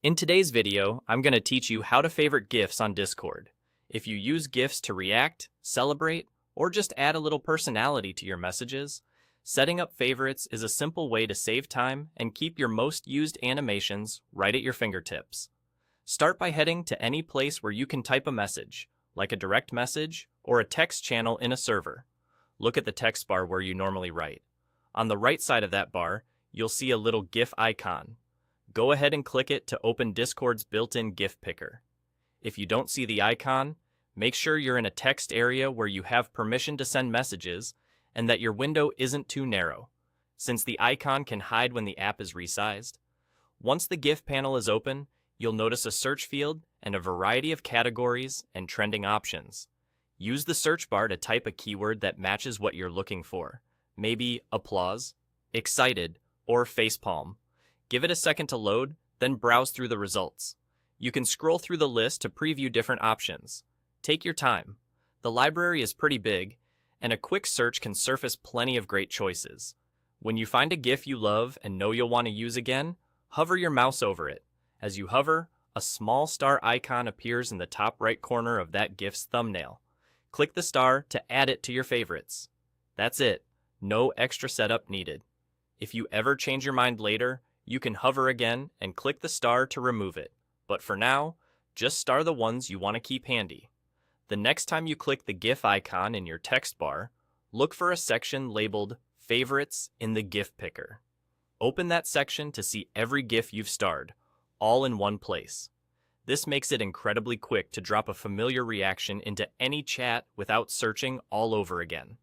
In today's video, I'm going to teach you how to favorite GIFs on Discord. If you use GIFs to react, celebrate, or just add a little personality to your messages, setting up favorites is a simple way to save time and keep your most used animations right at your fingertips. Start by heading to any place where you can type a message, like a direct message or a text channel in a server. Look at the text bar where you normally write. On the right side of that bar, you'll see a little GIF icon. Go ahead and click it to open Discord's built-in GIF picker. If you don't see the icon, make sure you're in a text area where you have permission to send messages and that your window isn't too narrow, since the icon can hide when the app is resized. Once the GIF panel is open, you'll notice a search field and a variety of categories and trending options. Use the search bar to type a keyword that matches what you're looking for, maybe applause, excited, or facepalm. Give it a second to load, then browse through the results. You can scroll through the list to preview different options. Take your time. The library is pretty big, and a quick search can surface plenty of great choices. When you find a GIF you love and know you'll want to use again, hover your mouse over it. As you hover, a small star icon appears in the top right corner of that GIF's thumbnail. Click the star to add it to your favorites. That's it. No extra setup needed. If you ever change your mind later, you can hover again and click the star to remove it. But for now, just star the ones you want to keep handy. The next time you click the GIF icon in your text bar, look for a section labeled Favorites in the GIF Picker. Open that section to see every GIF you've starred, all in one place. This makes it incredibly quick to drop a familiar reaction into any chat without searching all over again.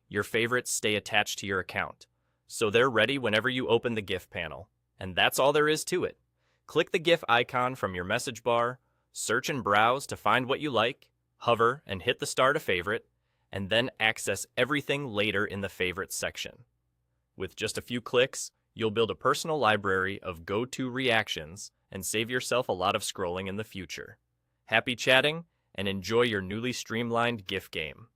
Your favorites stay attached to your account, so they're ready whenever you open the GIF panel. And that's all there is to it. Click the GIF icon from your message bar, search and browse to find what you like, hover and hit the star to favorite, and then access everything later in the favorites section. With just a few clicks, you'll build a personal library of go-to reactions and save yourself a lot of scrolling in the future. Happy chatting, and enjoy your newly streamlined GIF game.